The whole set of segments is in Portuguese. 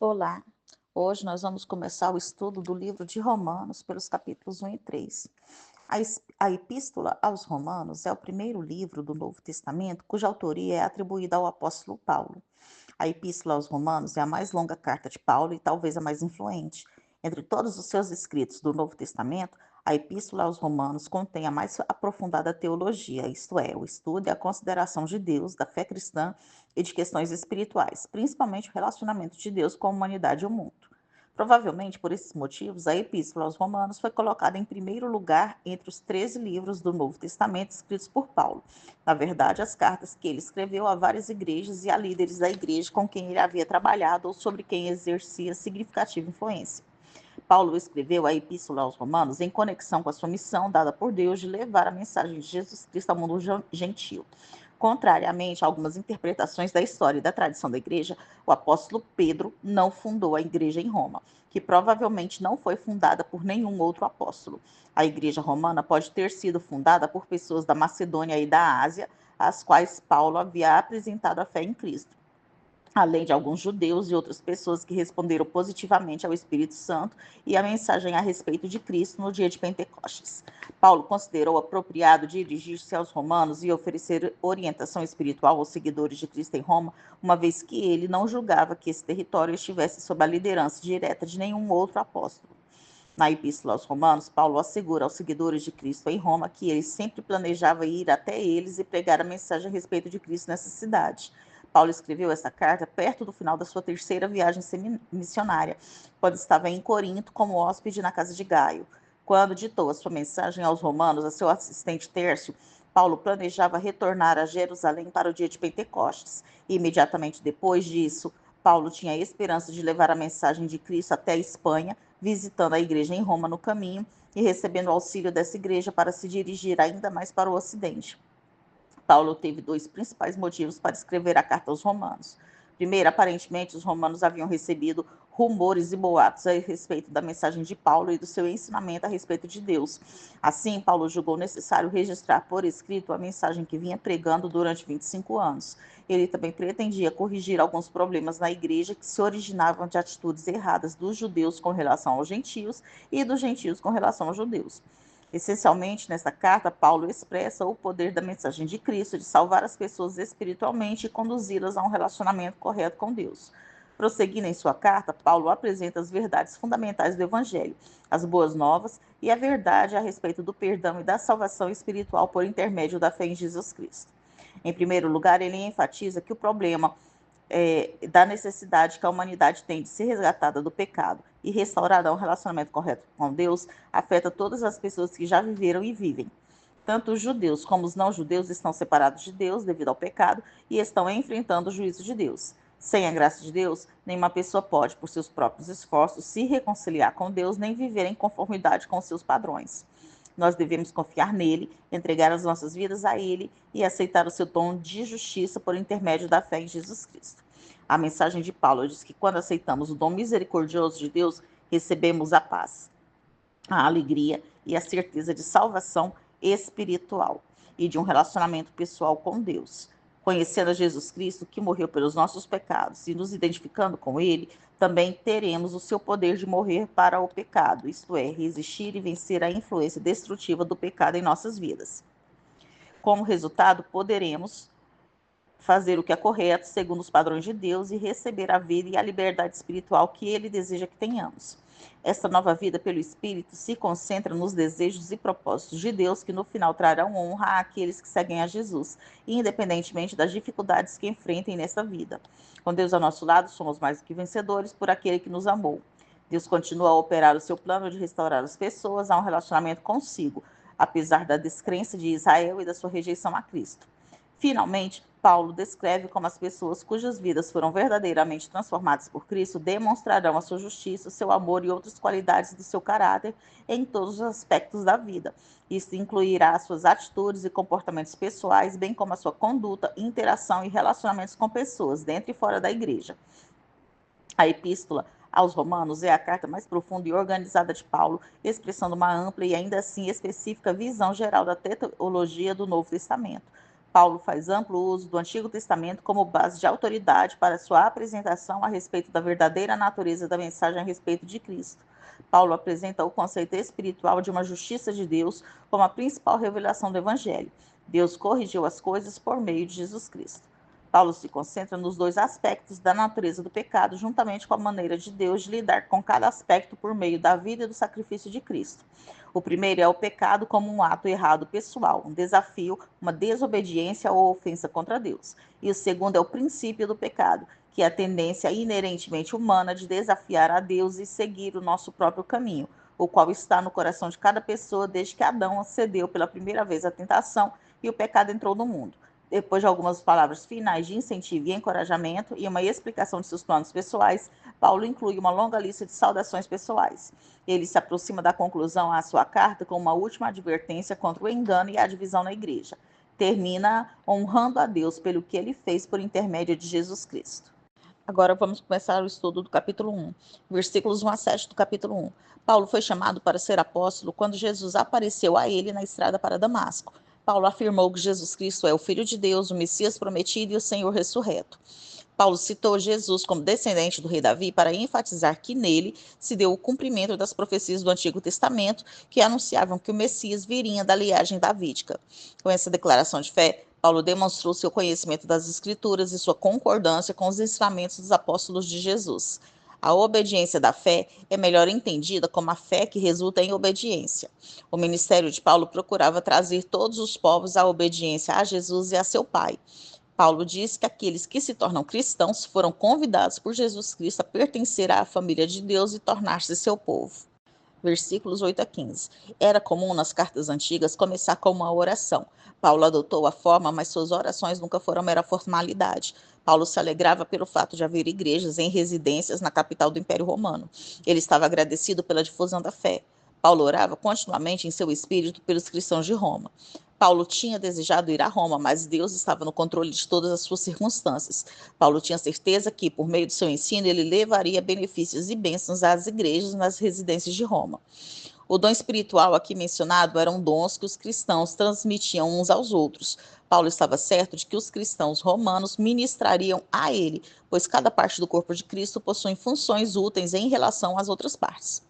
Olá, hoje nós vamos começar o estudo do livro de Romanos, pelos capítulos 1 e 3. A Epístola aos Romanos é o primeiro livro do Novo Testamento cuja autoria é atribuída ao apóstolo Paulo. A Epístola aos Romanos é a mais longa carta de Paulo e talvez a mais influente. Entre todos os seus escritos do Novo Testamento, a Epístola aos Romanos contém a mais aprofundada teologia, isto é, o estudo e a consideração de Deus, da fé cristã e de questões espirituais, principalmente o relacionamento de Deus com a humanidade e o mundo. Provavelmente por esses motivos, a Epístola aos Romanos foi colocada em primeiro lugar entre os 13 livros do Novo Testamento escritos por Paulo. Na verdade, as cartas que ele escreveu a várias igrejas e a líderes da igreja com quem ele havia trabalhado ou sobre quem exercia significativa influência. Paulo escreveu a Epístola aos Romanos em conexão com a sua missão dada por Deus de levar a mensagem de Jesus Cristo ao mundo gentil. Contrariamente a algumas interpretações da história e da tradição da igreja, o apóstolo Pedro não fundou a igreja em Roma, que provavelmente não foi fundada por nenhum outro apóstolo. A igreja romana pode ter sido fundada por pessoas da Macedônia e da Ásia, às quais Paulo havia apresentado a fé em Cristo, além de alguns judeus e outras pessoas que responderam positivamente ao Espírito Santo e à mensagem a respeito de Cristo no dia de Pentecostes. Paulo considerou apropriado dirigir-se aos romanos e oferecer orientação espiritual aos seguidores de Cristo em Roma, uma vez que ele não julgava que esse território estivesse sob a liderança direta de nenhum outro apóstolo. Na Epístola aos Romanos, Paulo assegura aos seguidores de Cristo em Roma que ele sempre planejava ir até eles e pregar a mensagem a respeito de Cristo nessa cidade. Paulo escreveu essa carta perto do final da sua terceira viagem missionária, quando estava em Corinto como hóspede na casa de Gaio. Quando ditou a sua mensagem aos romanos a seu assistente Tércio, Paulo planejava retornar a Jerusalém para o dia de Pentecostes. E imediatamente depois disso, Paulo tinha a esperança de levar a mensagem de Cristo até a Espanha, visitando a igreja em Roma no caminho e recebendo o auxílio dessa igreja para se dirigir ainda mais para o Ocidente. Paulo teve dois principais motivos para escrever a carta aos Romanos. Primeiro, aparentemente, os romanos haviam recebido rumores e boatos a respeito da mensagem de Paulo e do seu ensinamento a respeito de Deus. Assim, Paulo julgou necessário registrar por escrito a mensagem que vinha pregando durante 25 anos. Ele também pretendia corrigir alguns problemas na igreja que se originavam de atitudes erradas dos judeus com relação aos gentios e dos gentios com relação aos judeus. Essencialmente, nesta carta, Paulo expressa o poder da mensagem de Cristo de salvar as pessoas espiritualmente e conduzi-las a um relacionamento correto com Deus. Prosseguindo em sua carta, Paulo apresenta as verdades fundamentais do Evangelho, as boas novas e a verdade a respeito do perdão e da salvação espiritual por intermédio da fé em Jesus Cristo. Em primeiro lugar, ele enfatiza que o problema da necessidade que a humanidade tem de ser resgatada do pecado e restaurada a um relacionamento correto com Deus, afeta todas as pessoas que já viveram e vivem. Tanto os judeus como os não-judeus estão separados de Deus devido ao pecado e estão enfrentando o juízo de Deus. Sem a graça de Deus, nenhuma pessoa pode, por seus próprios esforços, se reconciliar com Deus nem viver em conformidade com seus padrões. Nós devemos confiar nele, entregar as nossas vidas a ele e aceitar o seu dom de justiça por intermédio da fé em Jesus Cristo. A mensagem de Paulo diz que quando aceitamos o dom misericordioso de Deus, recebemos a paz, a alegria e a certeza de salvação espiritual e de um relacionamento pessoal com Deus. Conhecendo a Jesus Cristo, que morreu pelos nossos pecados, e nos identificando com ele, também teremos o seu poder de morrer para o pecado, isto é, resistir e vencer a influência destrutiva do pecado em nossas vidas. Como resultado, poderemos fazer o que é correto, segundo os padrões de Deus, e receber a vida e a liberdade espiritual que ele deseja que tenhamos. Esta nova vida pelo Espírito se concentra nos desejos e propósitos de Deus que no final trarão honra àqueles que seguem a Jesus, independentemente das dificuldades que enfrentem nessa vida. Com Deus ao nosso lado, somos mais do que vencedores por aquele que nos amou. Deus continua a operar o seu plano de restaurar as pessoas a um relacionamento consigo, apesar da descrença de Israel e da sua rejeição a Cristo. Finalmente, Paulo descreve como as pessoas cujas vidas foram verdadeiramente transformadas por Cristo demonstrarão a sua justiça, o seu amor e outras qualidades do seu caráter em todos os aspectos da vida. Isso incluirá as suas atitudes e comportamentos pessoais, bem como a sua conduta, interação e relacionamentos com pessoas dentro e fora da igreja. A Epístola aos Romanos é a carta mais profunda e organizada de Paulo, expressando uma ampla e ainda assim específica visão geral da teologia do Novo Testamento. Paulo faz amplo uso do Antigo Testamento como base de autoridade para sua apresentação a respeito da verdadeira natureza da mensagem a respeito de Cristo. Paulo apresenta o conceito espiritual de uma justiça de Deus como a principal revelação do Evangelho. Deus corrigiu as coisas por meio de Jesus Cristo. Paulo se concentra nos dois aspectos da natureza do pecado, juntamente com a maneira de Deus de lidar com cada aspecto por meio da vida e do sacrifício de Cristo. O primeiro é o pecado como um ato errado pessoal, um desafio, uma desobediência ou ofensa contra Deus. E o segundo é o princípio do pecado, que é a tendência inerentemente humana de desafiar a Deus e seguir o nosso próprio caminho, o qual está no coração de cada pessoa desde que Adão cedeu pela primeira vez à tentação e o pecado entrou no mundo. Depois de algumas palavras finais de incentivo e encorajamento e uma explicação de seus planos pessoais, Paulo inclui uma longa lista de saudações pessoais. Ele se aproxima da conclusão à sua carta com uma última advertência contra o engano e a divisão na igreja. Termina honrando a Deus pelo que ele fez por intermédio de Jesus Cristo. Agora vamos começar o estudo do capítulo 1, versículos 1 a 7 do capítulo 1. Paulo foi chamado para ser apóstolo quando Jesus apareceu a ele na estrada para Damasco. Paulo afirmou que Jesus Cristo é o Filho de Deus, o Messias prometido e o Senhor ressurreto. Paulo citou Jesus como descendente do rei Davi para enfatizar que nele se deu o cumprimento das profecias do Antigo Testamento que anunciavam que o Messias viria da linhagem davídica. Com essa declaração de fé, Paulo demonstrou seu conhecimento das Escrituras e sua concordância com os ensinamentos dos apóstolos de Jesus. A obediência da fé é melhor entendida como a fé que resulta em obediência. O ministério de Paulo procurava trazer todos os povos à obediência a Jesus e a seu Pai. Paulo diz que aqueles que se tornam cristãos foram convidados por Jesus Cristo a pertencer à família de Deus e tornar-se seu povo. Versículos 8 a 15. Era comum nas cartas antigas começar com uma oração. Paulo adotou a forma, mas suas orações nunca foram mera formalidade. Paulo se alegrava pelo fato de haver igrejas em residências na capital do Império Romano. Ele estava agradecido pela difusão da fé. Paulo orava continuamente em seu espírito pelos cristãos de Roma. Paulo tinha desejado ir a Roma, mas Deus estava no controle de todas as suas circunstâncias. Paulo tinha certeza que, por meio do seu ensino, ele levaria benefícios e bênçãos às igrejas nas residências de Roma. O dom espiritual aqui mencionado eram dons que os cristãos transmitiam uns aos outros. Paulo estava certo de que os cristãos romanos ministrariam a ele, pois cada parte do corpo de Cristo possui funções úteis em relação às outras partes.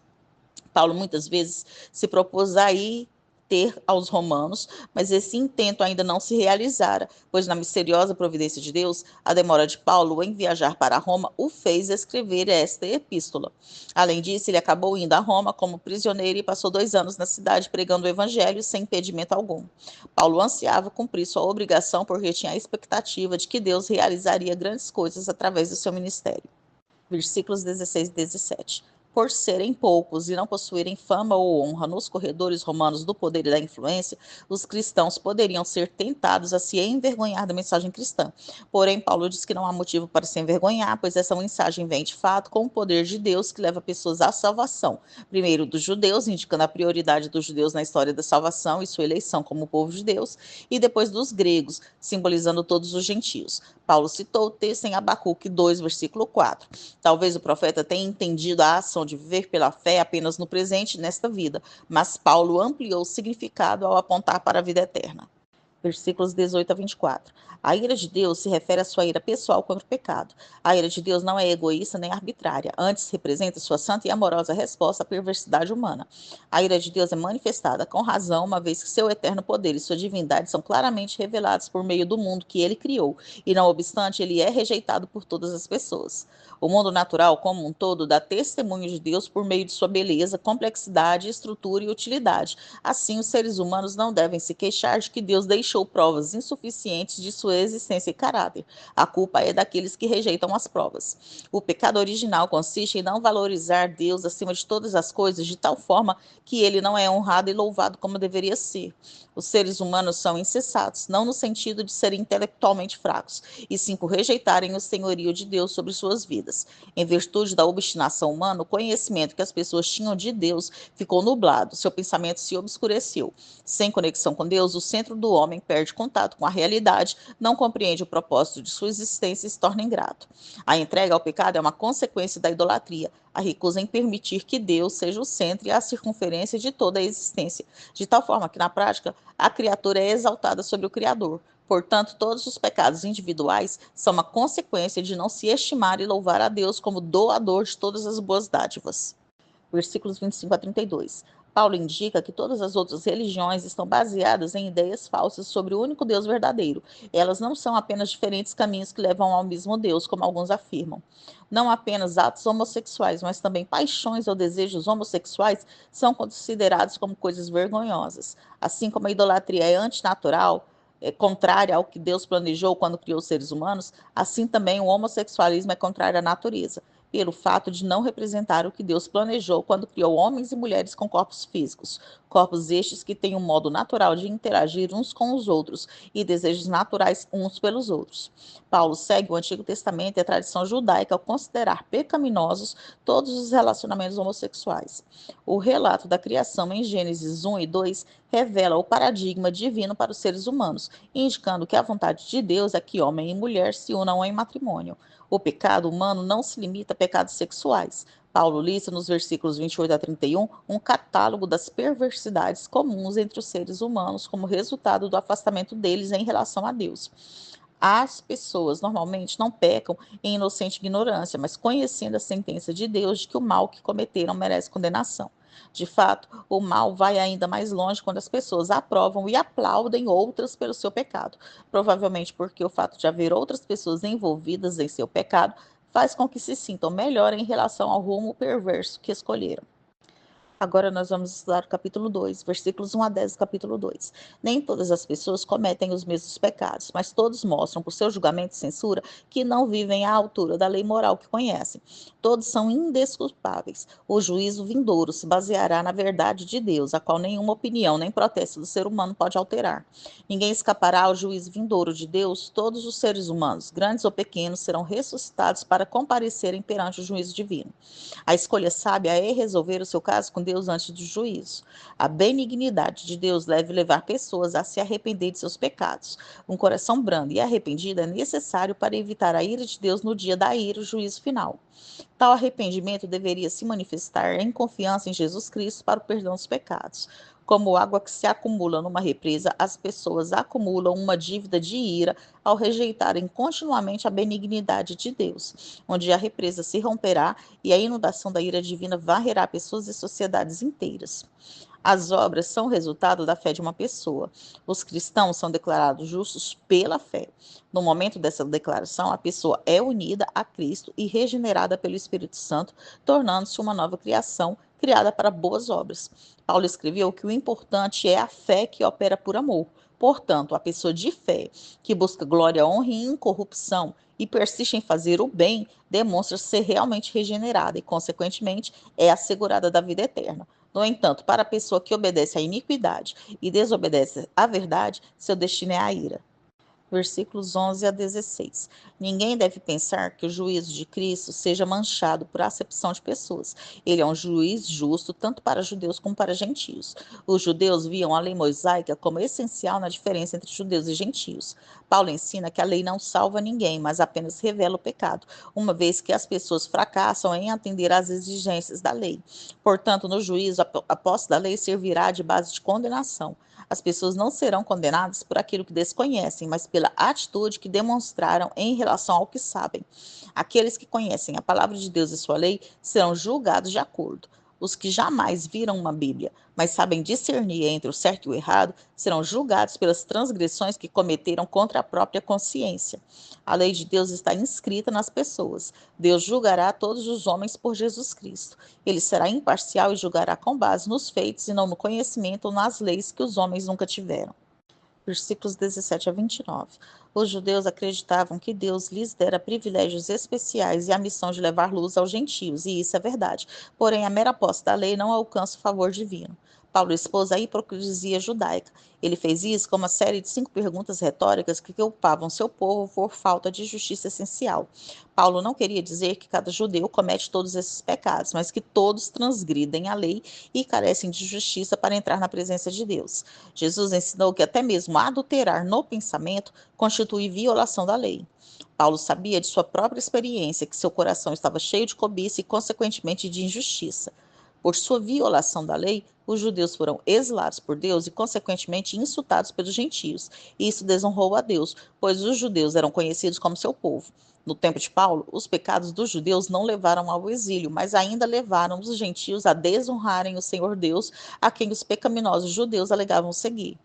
Paulo muitas vezes se propôs a ir ter aos romanos, mas esse intento ainda não se realizara, pois na misteriosa providência de Deus, a demora de Paulo em viajar para Roma o fez escrever esta epístola. Além disso, ele acabou indo a Roma como prisioneiro e passou 2 anos na cidade pregando o evangelho sem impedimento algum. Paulo ansiava cumprir sua obrigação porque tinha a expectativa de que Deus realizaria grandes coisas através do seu ministério. Versículos 16 e 17. Por serem poucos e não possuírem fama ou honra nos corredores romanos do poder e da influência, os cristãos poderiam ser tentados a se envergonhar da mensagem cristã. Porém, Paulo diz que não há motivo para se envergonhar, pois essa mensagem vem de fato com o poder de Deus que leva pessoas à salvação. Primeiro dos judeus, indicando a prioridade dos judeus na história da salvação e sua eleição como povo de Deus, e depois dos gregos, simbolizando todos os gentios. Paulo citou o texto em Abacuque 2, versículo 4. Talvez o profeta tenha entendido a ação de viver pela fé apenas no presente, nesta vida, mas Paulo ampliou o significado ao apontar para a vida eterna. Versículos 18 a 24. A ira de Deus se refere à sua ira pessoal contra o pecado. A ira de Deus não é egoísta nem arbitrária, antes representa sua santa e amorosa resposta à perversidade humana. A ira de Deus é manifestada com razão, uma vez que seu eterno poder e sua divindade são claramente revelados por meio do mundo que ele criou, e não obstante, ele é rejeitado por todas as pessoas. O mundo natural, como um todo, dá testemunho de Deus por meio de sua beleza, complexidade, estrutura e utilidade. Assim, os seres humanos não devem se queixar de que Deus deixou provas insuficientes de sua existência e caráter. A culpa é daqueles que rejeitam as provas. O pecado original consiste em não valorizar Deus acima de todas as coisas, de tal forma que ele não é honrado e louvado como deveria ser. Os seres humanos são insensatos, não no sentido de serem intelectualmente fracos, e sim por rejeitarem o senhorio de Deus sobre suas vidas. Em virtude da obstinação humana, o conhecimento que as pessoas tinham de Deus ficou nublado, seu pensamento se obscureceu. Sem conexão com Deus, o centro do homem perde contato com a realidade, não compreende o propósito de sua existência e se torna ingrato. A entrega ao pecado é uma consequência da idolatria, a recusa em permitir que Deus seja o centro e a circunferência de toda a existência, de tal forma que, na prática, a criatura é exaltada sobre o Criador. Portanto, todos os pecados individuais são uma consequência de não se estimar e louvar a Deus como doador de todas as boas dádivas. Versículos 25 a 32. Paulo indica que todas as outras religiões estão baseadas em ideias falsas sobre o único Deus verdadeiro. Elas não são apenas diferentes caminhos que levam ao mesmo Deus, como alguns afirmam. Não apenas atos homossexuais, mas também paixões ou desejos homossexuais são considerados como coisas vergonhosas. Assim como a idolatria é antinatural, é contrária ao que Deus planejou quando criou os seres humanos, assim também o homossexualismo é contrário à natureza, pelo fato de não representar o que Deus planejou quando criou homens e mulheres com corpos físicos, corpos estes que têm um modo natural de interagir uns com os outros e desejos naturais uns pelos outros. Paulo segue o Antigo Testamento e a tradição judaica ao considerar pecaminosos todos os relacionamentos homossexuais. O relato da criação em Gênesis 1 e 2 revela o paradigma divino para os seres humanos, indicando que a vontade de Deus é que homem e mulher se unam em matrimônio. O pecado humano não se limita a pecados sexuais. Paulo lista nos versículos 28 a 31 um catálogo das perversidades comuns entre os seres humanos como resultado do afastamento deles em relação a Deus. As pessoas normalmente não pecam em inocente ignorância, mas conhecendo a sentença de Deus de que o mal que cometeram merece condenação. De fato, o mal vai ainda mais longe quando as pessoas aprovam e aplaudem outras pelo seu pecado. Provavelmente porque o fato de haver outras pessoas envolvidas em seu pecado faz com que se sintam melhor em relação ao rumo perverso que escolheram. Agora nós vamos estudar o capítulo 2, versículos 1 a 10 do capítulo 2. Nem todas as pessoas cometem os mesmos pecados, mas todos mostram por seu julgamento e censura que não vivem à altura da lei moral que conhecem. Todos são indesculpáveis. O juízo vindouro se baseará na verdade de Deus, a qual nenhuma opinião nem protesto do ser humano pode alterar. Ninguém escapará ao juízo vindouro de Deus. Todos os seres humanos, grandes ou pequenos, serão ressuscitados para comparecerem perante o juízo divino. A escolha sábia é resolver o seu caso com Deus antes do juízo. A benignidade de Deus deve levar pessoas a se arrepender de seus pecados. Um coração brando e arrependido é necessário para evitar a ira de Deus no dia da ira, o juízo final. Tal arrependimento deveria se manifestar em confiança em Jesus Cristo para o perdão dos pecados. Como água que se acumula numa represa, as pessoas acumulam uma dívida de ira ao rejeitarem continuamente a benignidade de Deus, onde a represa se romperá e a inundação da ira divina varrerá pessoas e sociedades inteiras. As obras são resultado da fé de uma pessoa. Os cristãos são declarados justos pela fé. No momento dessa declaração, a pessoa é unida a Cristo e regenerada pelo Espírito Santo, tornando-se uma nova criação, criada para boas obras. Paulo escreveu que o importante é a fé que opera por amor. Portanto, a pessoa de fé, que busca glória, honra e incorrupção e persiste em fazer o bem, demonstra ser realmente regenerada e, consequentemente, é assegurada da vida eterna. No entanto, para a pessoa que obedece à iniquidade e desobedece à verdade, seu destino é a ira. Versículos 11 a 16. Ninguém deve pensar que o juízo de Cristo seja manchado por acepção de pessoas. Ele é um juiz justo tanto para judeus como para gentios. Os judeus viam a lei mosaica como essencial na diferença entre judeus e gentios. Paulo ensina que a lei não salva ninguém, mas apenas revela o pecado, uma vez que as pessoas fracassam em atender às exigências da lei. Portanto, no juízo, a posse da lei servirá de base de condenação. As pessoas não serão condenadas por aquilo que desconhecem, mas pela atitude que demonstraram em relação ao que sabem. Aqueles que conhecem a palavra de Deus e sua lei serão julgados de acordo. Os que jamais viram uma Bíblia, mas sabem discernir entre o certo e o errado, serão julgados pelas transgressões que cometeram contra a própria consciência. A lei de Deus está inscrita nas pessoas. Deus julgará todos os homens por Jesus Cristo. Ele será imparcial e julgará com base nos feitos e não no conhecimento ou nas leis que os homens nunca tiveram. Versículos 17 a 29. Os judeus acreditavam que Deus lhes dera privilégios especiais e a missão de levar luz aos gentios, e isso é verdade. Porém, a mera posse da lei não alcança o favor divino. Paulo expôs a hipocrisia judaica. Ele fez isso com uma série de 5 perguntas retóricas que culpavam seu povo por falta de justiça essencial. Paulo não queria dizer que cada judeu comete todos esses pecados, mas que todos transgridem a lei e carecem de justiça para entrar na presença de Deus. Jesus ensinou que até mesmo adulterar no pensamento constitui violação da lei. Paulo sabia de sua própria experiência que seu coração estava cheio de cobiça e, consequentemente, de injustiça. Por sua violação da lei, os judeus foram exilados por Deus e, consequentemente, insultados pelos gentios. Isso desonrou a Deus, pois os judeus eram conhecidos como seu povo. No tempo de Paulo, os pecados dos judeus não levaram ao exílio, mas ainda levaram os gentios a desonrarem o Senhor Deus, a quem os pecaminosos judeus alegavam seguir.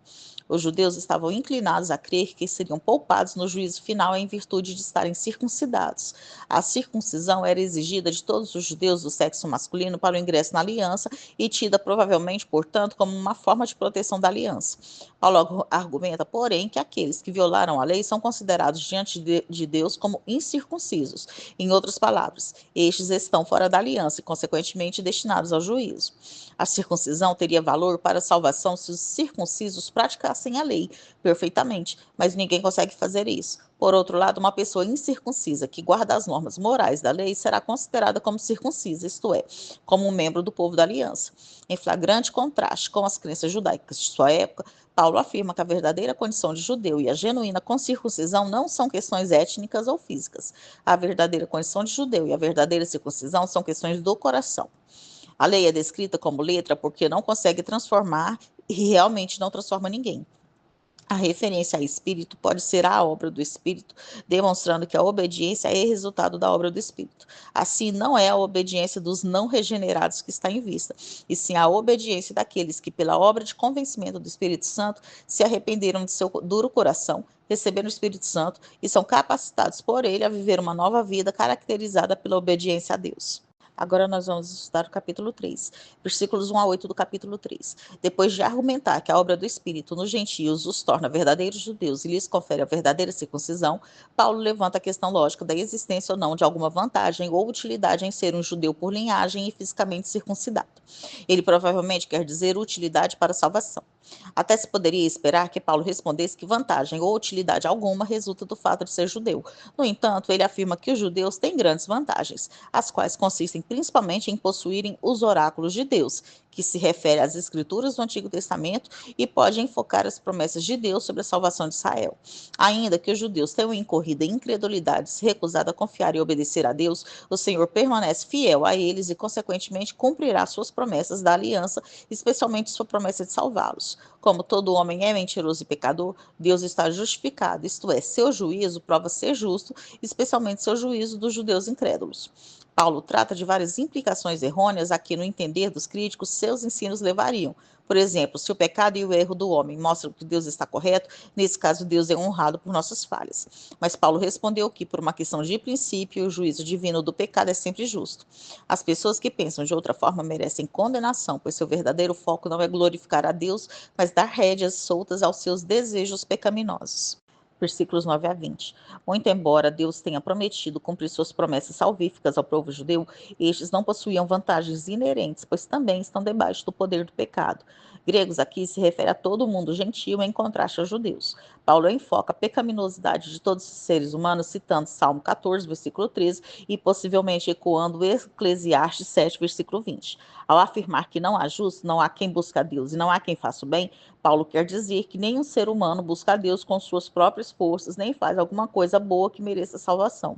Os judeus estavam inclinados a crer que seriam poupados no juízo final em virtude de estarem circuncidados. A circuncisão era exigida de todos os judeus do sexo masculino para o ingresso na aliança e tida provavelmente, portanto, como uma forma de proteção da aliança. Paulo argumenta, porém, que aqueles que violaram a lei são considerados diante de Deus como incircuncisos. Em outras palavras, estes estão fora da aliança e, consequentemente, destinados ao juízo. A circuncisão teria valor para a salvação se os circuncisos praticassem a lei perfeitamente, mas ninguém consegue fazer isso. Por outro lado, uma pessoa incircuncisa que guarda as normas morais da lei será considerada como circuncisa, isto é, como um membro do povo da aliança. Em flagrante contraste com as crenças judaicas de sua época, Paulo afirma que a verdadeira condição de judeu e a genuína circuncisão não são questões étnicas ou físicas. A verdadeira condição de judeu e a verdadeira circuncisão são questões do coração. A lei é descrita como letra porque não consegue transformar e realmente não transforma ninguém. A referência a espírito pode ser a obra do espírito, demonstrando que a obediência é resultado da obra do espírito. Assim, não é a obediência dos não regenerados que está em vista, e sim a obediência daqueles que, pela obra de convencimento do Espírito Santo, se arrependeram de seu duro coração, receberam o Espírito Santo e são capacitados por ele a viver uma nova vida caracterizada pela obediência a Deus. Agora nós vamos estudar o capítulo 3, versículos 1 a 8 do capítulo 3. Depois de argumentar que a obra do Espírito nos gentios os torna verdadeiros judeus e lhes confere a verdadeira circuncisão, Paulo levanta a questão lógica da existência ou não de alguma vantagem ou utilidade em ser um judeu por linhagem e fisicamente circuncidado. Ele provavelmente quer dizer utilidade para a salvação. Até se poderia esperar que Paulo respondesse que vantagem ou utilidade alguma resulta do fato de ser judeu. No entanto, ele afirma que os judeus têm grandes vantagens, as quais consistem principalmente em possuírem os oráculos de Deus, que se refere às escrituras do Antigo Testamento e pode enfocar as promessas de Deus sobre a salvação de Israel. Ainda que os judeus tenham incorrido em incredulidade, se recusado a confiar e obedecer a Deus, o Senhor permanece fiel a eles e, consequentemente, cumprirá suas promessas da aliança, especialmente sua promessa de salvá-los. Como todo homem é mentiroso e pecador, Deus está justificado, isto é, seu juízo prova ser justo, especialmente seu juízo dos judeus incrédulos. Paulo trata de várias implicações errôneas a que, no entender dos críticos, seus ensinos levariam. Por exemplo, se o pecado e o erro do homem mostram que Deus está correto, nesse caso Deus é honrado por nossas falhas. Mas Paulo respondeu que, por uma questão de princípio, o juízo divino do pecado é sempre justo. As pessoas que pensam de outra forma merecem condenação, pois seu verdadeiro foco não é glorificar a Deus, mas dar rédeas soltas aos seus desejos pecaminosos. Versículos 9 a 20. Muito embora Deus tenha prometido cumprir suas promessas salvíficas ao povo judeu, estes não possuíam vantagens inerentes, pois também estão debaixo do poder do pecado. Gregos aqui se refere a todo o mundo gentio em contraste aos judeus. Paulo enfoca a pecaminosidade de todos os seres humanos, citando Salmo 14, versículo 13, e possivelmente ecoando Eclesiastes 7, versículo 20. Ao afirmar que não há justo, não há quem busque a Deus e não há quem faça o bem, Paulo quer dizer que nenhum ser humano busca a Deus com suas próprias forças, nem faz alguma coisa boa que mereça salvação.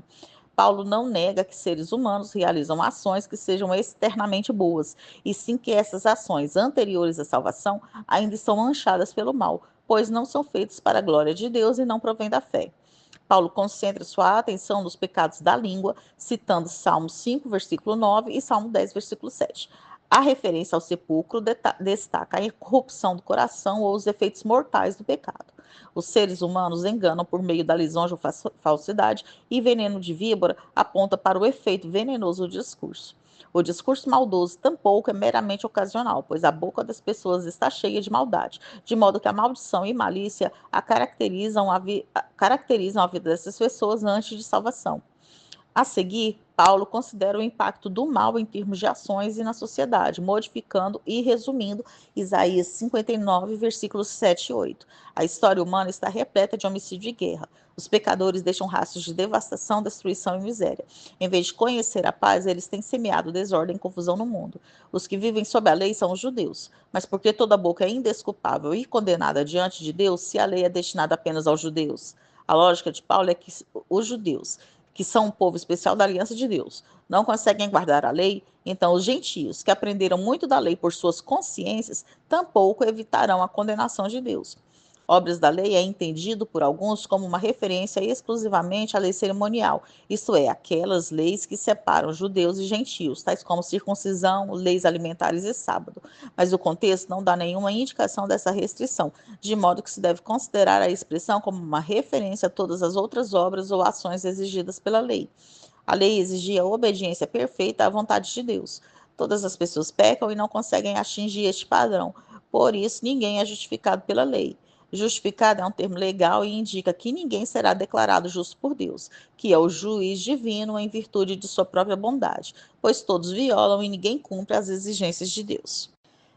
Paulo não nega que seres humanos realizam ações que sejam externamente boas, e sim que essas ações anteriores à salvação ainda estão manchadas pelo mal, pois não são feitas para a glória de Deus e não provém da fé. Paulo concentra sua atenção nos pecados da língua, citando Salmo 5, versículo 9 e Salmo 10, versículo 7. A referência ao sepulcro destaca a corrupção do coração ou os efeitos mortais do pecado. Os seres humanos enganam por meio da lisonja ou falsidade e veneno de víbora aponta para o efeito venenoso do discurso. O discurso maldoso tampouco é meramente ocasional, pois a boca das pessoas está cheia de maldade, de modo que a maldição e malícia caracterizam a vida dessas pessoas antes de salvação. A seguir, Paulo considera o impacto do mal em termos de ações e na sociedade, modificando e resumindo Isaías 59, versículos 7 e 8. A história humana está repleta de homicídio e guerra. Os pecadores deixam rastros de devastação, destruição e miséria. Em vez de conhecer a paz, eles têm semeado desordem e confusão no mundo. Os que vivem sob a lei são os judeus. Mas porque toda boca é indesculpável e condenada diante de Deus, se a lei é destinada apenas aos judeus? A lógica de Paulo é que os judeus que são um povo especial da aliança de Deus, não conseguem guardar a lei, então os gentios, que aprenderam muito da lei por suas consciências, tampouco evitarão a condenação de Deus. Obras da lei é entendido por alguns como uma referência exclusivamente à lei cerimonial, isto é, aquelas leis que separam judeus e gentios, tais como circuncisão, leis alimentares e sábado. Mas o contexto não dá nenhuma indicação dessa restrição, de modo que se deve considerar a expressão como uma referência a todas as outras obras ou ações exigidas pela lei. A lei exigia obediência perfeita à vontade de Deus. Todas as pessoas pecam e não conseguem atingir este padrão. Por isso, ninguém é justificado pela lei. Justificado é um termo legal e indica que ninguém será declarado justo por Deus, que é o juiz divino em virtude de sua própria bondade, pois todos violam e ninguém cumpre as exigências de Deus.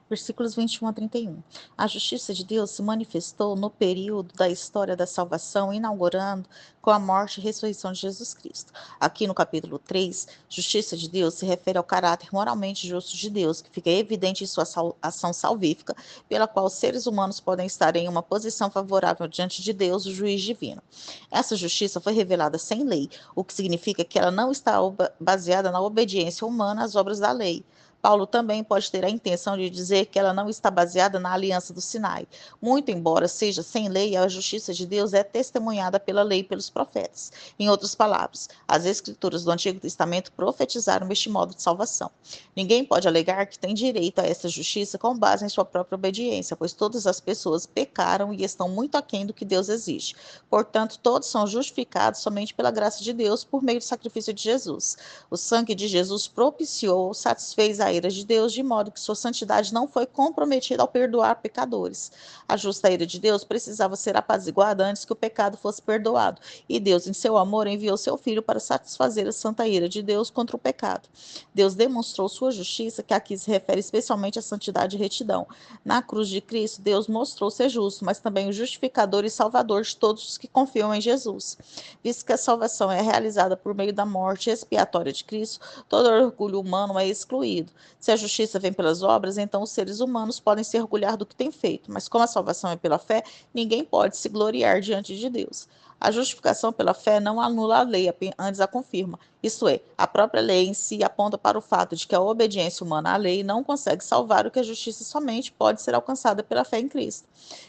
Versículos 21 a 31. A justiça de Deus se manifestou no período da história da salvação, inaugurando com a morte e ressurreição de Jesus Cristo. Aqui no capítulo 3, justiça de Deus se refere ao caráter moralmente justo de Deus, que fica evidente em sua ação salvífica, pela qual os seres humanos podem estar em uma posição favorável diante de Deus, o juiz divino. Essa justiça foi revelada sem lei, o que significa que ela não está baseada na obediência humana às obras da lei. Paulo também pode ter a intenção de dizer que ela não está baseada na aliança do Sinai. Muito embora seja sem lei, a justiça de Deus é testemunhada pela lei e pelos profetas. Em outras palavras, as escrituras do Antigo Testamento profetizaram este modo de salvação. Ninguém pode alegar que tem direito a essa justiça com base em sua própria obediência, pois todas as pessoas pecaram e estão muito aquém do que Deus exige. Portanto, todos são justificados somente pela graça de Deus por meio do sacrifício de Jesus. O sangue de Jesus propiciou, satisfez a ira de Deus, de modo que sua santidade não foi comprometida ao perdoar pecadores. A justa ira de Deus precisava ser apaziguada antes que o pecado fosse perdoado, e Deus, em seu amor, enviou seu Filho para satisfazer a santa ira de Deus contra o pecado. Deus demonstrou sua justiça, que aqui se refere especialmente à santidade e retidão. Na cruz de Cristo, Deus mostrou ser justo, mas também o justificador e salvador de todos os que confiam em Jesus. Visto que a salvação é realizada por meio da morte expiatória de Cristo, todo orgulho humano é excluído. Se a justiça vem pelas obras, então os seres humanos podem se orgulhar do que têm feito, mas como a salvação é pela fé, ninguém pode se gloriar diante de Deus. A justificação pela fé não anula a lei, antes a confirma. Isto é, a própria lei em si aponta para o fato de que a obediência humana à lei não consegue salvar o que a justiça somente pode ser alcançada pela fé em Cristo.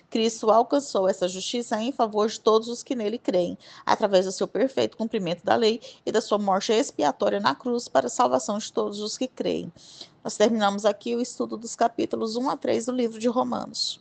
Cristo alcançou essa justiça em favor de todos os que nele creem, através do seu perfeito cumprimento da lei e da sua morte expiatória na cruz para a salvação de todos os que creem. Nós terminamos aqui o estudo dos capítulos 1 a 3 do livro de Romanos.